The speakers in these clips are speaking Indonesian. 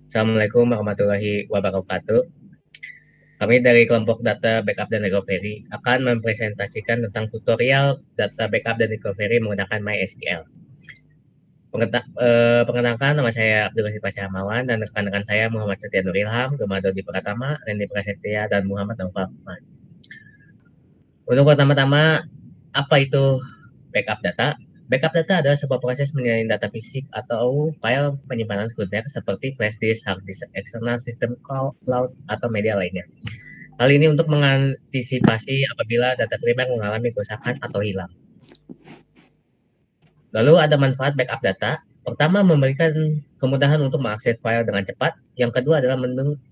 Assalamualaikum warahmatullahi wabarakatuh. Kami dari kelompok data backup dan recovery akan mempresentasikan tentang tutorial data backup dan recovery menggunakan MySQL. Perkenalkan, nama saya Abdul Basit Pasyamawan dan rekan-rekan saya Muhammad Setia Nur Ilham, Gemma Dodi Pratama, Randy Prasetya, dan Muhammad Naufal Ahmad. Untuk pertama-tama, apa itu backup data? Backup data adalah sebuah proses menyalin data fisik atau file penyimpanan sekunder seperti flash disk, hard disk eksternal, sistem cloud, atau media lainnya. Hal ini untuk mengantisipasi apabila data primer mengalami kerusakan atau hilang. Lalu ada manfaat backup data. Pertama, memberikan kemudahan untuk mengakses file dengan cepat. Yang kedua adalah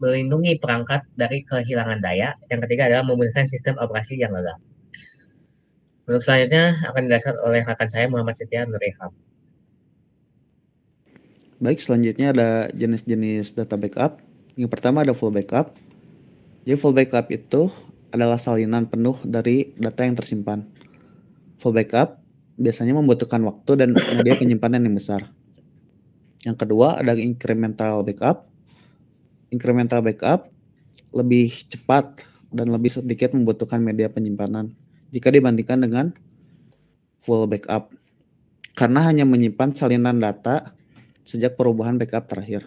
melindungi perangkat dari kehilangan daya. Yang ketiga adalah memudahkan sistem operasi yang lelah. Untuk selanjutnya akan dijelaskan oleh rekan saya Muhammad Setia Nuriham. Baik, selanjutnya ada jenis-jenis data backup. Yang pertama ada full backup. Jadi full backup itu adalah salinan penuh dari data yang tersimpan. Full backup biasanya membutuhkan waktu dan media penyimpanan yang besar. Yang kedua ada incremental backup. Incremental backup lebih cepat dan lebih sedikit membutuhkan media penyimpanan jika dibandingkan dengan full backup, karena hanya menyimpan salinan data sejak perubahan backup terakhir.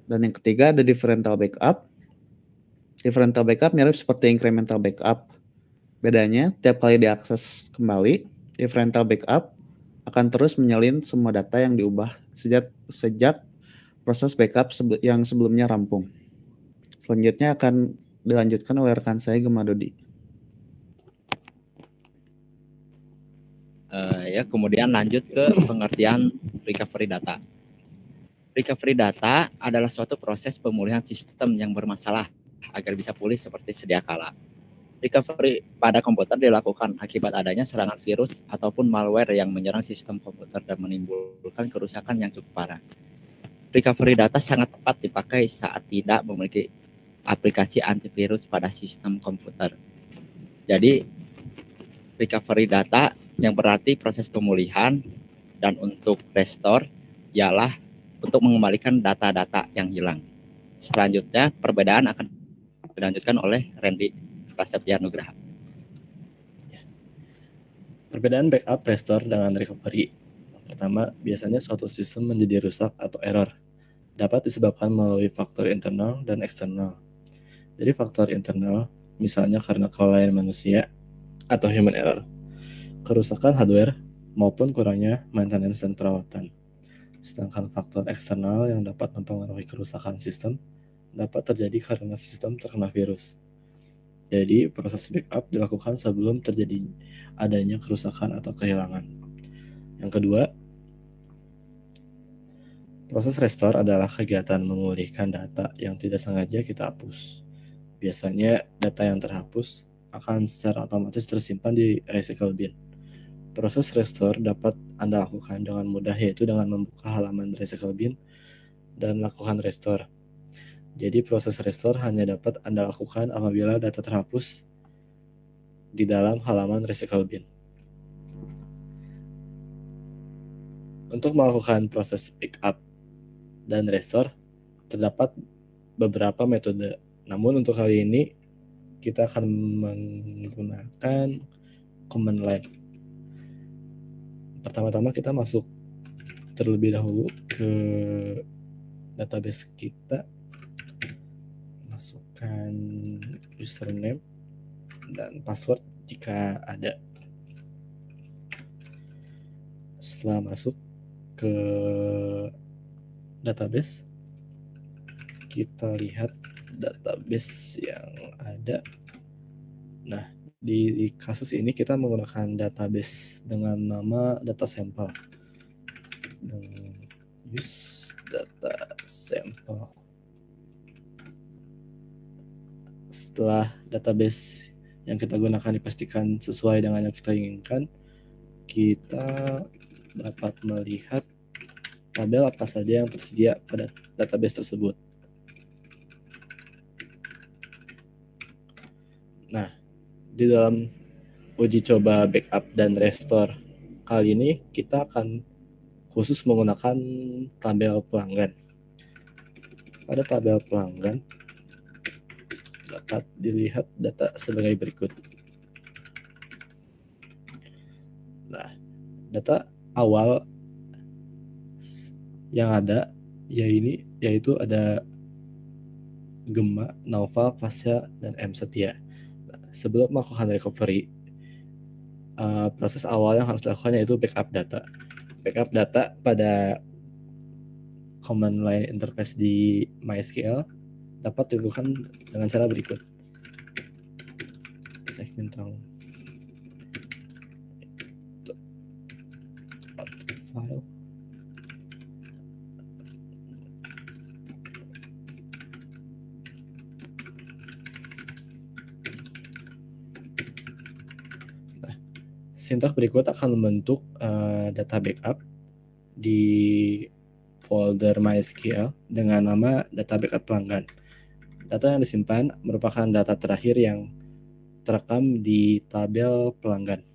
Dan yang ketiga ada differential backup. Differential backup mirip seperti incremental backup. Bedanya, tiap kali diakses kembali, differential backup akan terus menyalin semua data yang diubah sejak proses backup yang sebelumnya rampung. Selanjutnya akan dilanjutkan oleh rekan saya Gemma Dodi. Kemudian lanjut ke pengertian recovery data. Recovery data adalah suatu proses pemulihan sistem yang bermasalah agar bisa pulih seperti sedia kala. Recovery pada komputer dilakukan akibat adanya serangan virus ataupun malware yang menyerang sistem komputer dan menimbulkan kerusakan yang cukup parah. Recovery data sangat tepat dipakai saat tidak memiliki aplikasi antivirus pada sistem komputer. Jadi, recovery data yang berarti proses pemulihan, dan untuk restore ialah untuk mengembalikan data-data yang hilang. Selanjutnya, perbedaan akan dilanjutkan oleh Randy Prasetya Nugraha. Perbedaan backup, restore, dengan recovery. Yang pertama, biasanya suatu sistem menjadi rusak atau error. Dapat disebabkan melalui faktor internal dan eksternal. Dari faktor internal, misalnya karena kelalaian manusia atau human error, kerusakan hardware, maupun kurangnya maintenance dan perawatan. Sedangkan faktor eksternal yang dapat mempengaruhi kerusakan sistem dapat terjadi karena sistem terkena virus. Jadi, proses backup dilakukan sebelum terjadi adanya kerusakan atau kehilangan. Yang kedua, proses restore adalah kegiatan memulihkan data yang tidak sengaja kita hapus. Biasanya, data yang terhapus akan secara otomatis tersimpan di recycle bin. Proses restore dapat Anda lakukan dengan mudah, yaitu dengan membuka halaman recycle bin dan lakukan restore. Jadi proses restore hanya dapat Anda lakukan apabila data terhapus di dalam halaman recycle bin. Untuk melakukan proses backup dan restore, terdapat beberapa metode. Namun untuk kali ini, kita akan menggunakan command line. Pertama-tama kita masuk terlebih dahulu ke database kita, masukkan username dan password jika ada. Setelah masuk ke database, kita lihat database yang ada. Nah, di kasus ini kita menggunakan database dengan nama data sample. Use data sample. Setelah database yang kita gunakan dipastikan sesuai dengan yang kita inginkan, kita dapat melihat tabel apa saja yang tersedia pada database tersebut. Nah, di dalam uji coba backup dan restore kali ini kita akan khusus menggunakan tabel pelanggan. pada tabel pelanggan dapat dilihat data sebagai berikut. Nah, data awal yang ada yaitu ada Gema, Nova, Pasya, dan M Setia. Nah, sebelum melakukan recovery, proses awal yang harus dilakukan yaitu backup data. Backup data pada command line interface di MySQL dapat dilakukan dengan cara berikut. Segmentang file. Sintak berikut akan membentuk data backup di folder MySQL dengan nama data backup pelanggan. Data yang disimpan merupakan data terakhir yang terekam di tabel pelanggan.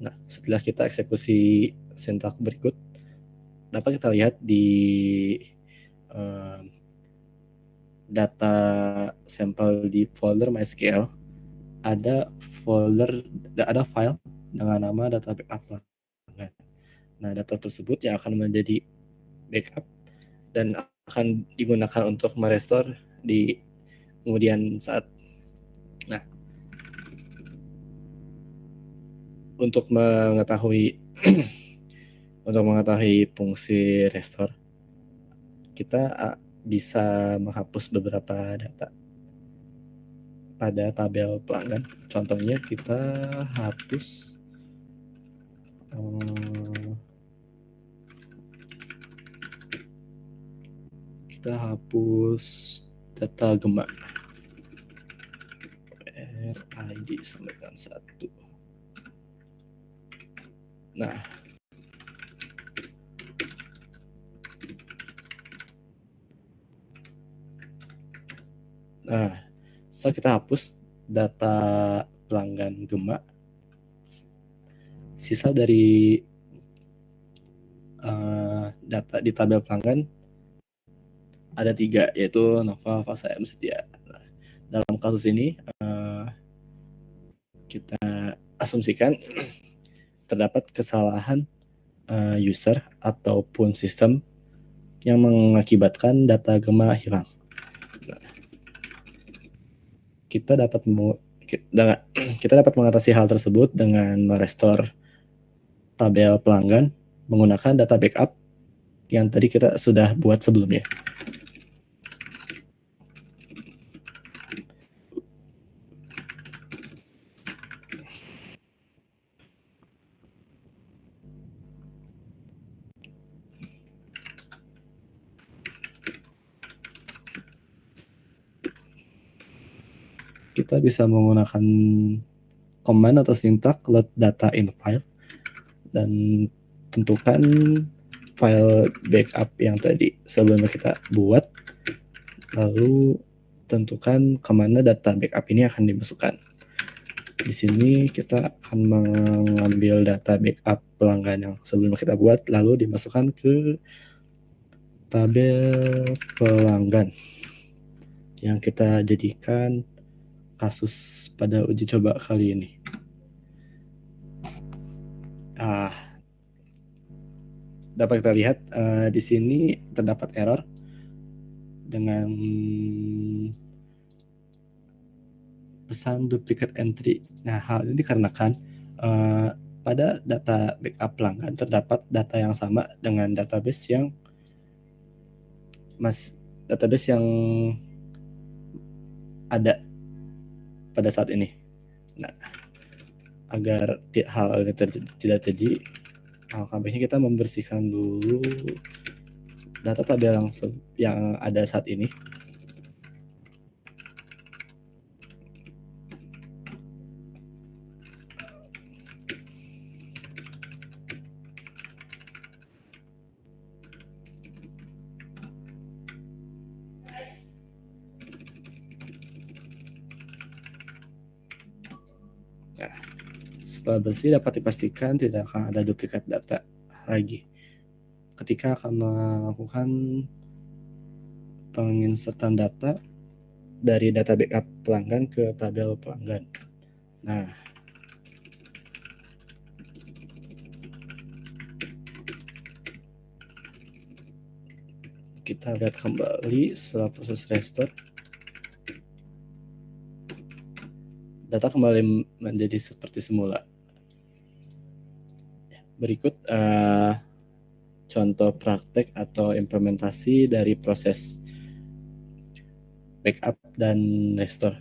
Nah, setelah kita eksekusi sintak berikut, dapat kita lihat di data sampel di folder MySQL ada file dengan nama data backup pelanggan. Nah, data tersebut yang akan menjadi backup dan akan digunakan untuk merestore di kemudian saat. Nah, untuk mengetahui fungsi restore, kita bisa menghapus beberapa data pada tabel pelanggan. Contohnya kita hapus data Gema RID sampai dengan 1. Nah, setelah kita hapus data pelanggan Gema, sisa dari data di tabel pelanggan ada 3, yaitu Nova, Fasa, M Setia. Nah, dalam kasus ini kita asumsikan terdapat kesalahan user ataupun sistem yang mengakibatkan data Gema hilang. Nah, kita dapat mengatasi hal tersebut dengan merestore tabel pelanggan menggunakan data backup yang tadi kita sudah buat sebelumnya. Kita bisa menggunakan command atau sintak load data in file dan tentukan file backup yang tadi sebelumnya kita buat, lalu tentukan kemana data backup ini akan dimasukkan. Di sini kita akan mengambil data backup pelanggan yang sebelumnya kita buat, lalu dimasukkan ke tabel pelanggan yang kita jadikan kasus pada uji coba kali ini. Dapat kita lihat di sini terdapat error dengan pesan duplicate entry. Nah, hal ini dikarenakan pada data backup pelanggan terdapat data yang sama dengan database yang ada pada saat ini. Nah, agar hal ini tidak terjadi, alangkah baiknya kita membersihkan dulu data tabel yang ada saat ini. Setelah bersih, dapat dipastikan tidak akan ada duplikat data lagi. ketika akan melakukan penginsertan data dari data backup pelanggan ke tabel pelanggan. Nah, kita lihat kembali setelah proses restore, data kembali menjadi seperti semula. Berikut contoh praktek atau implementasi dari proses backup dan restore.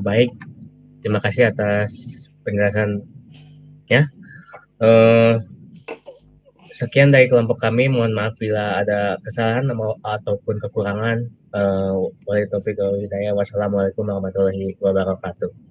Baik, terima kasih atas penjelasan ya. Sekian dari kelompok kami. Mohon maaf bila ada kesalahan ataupun kekurangan. Wassalamualaikum warahmatullahi wabarakatuh.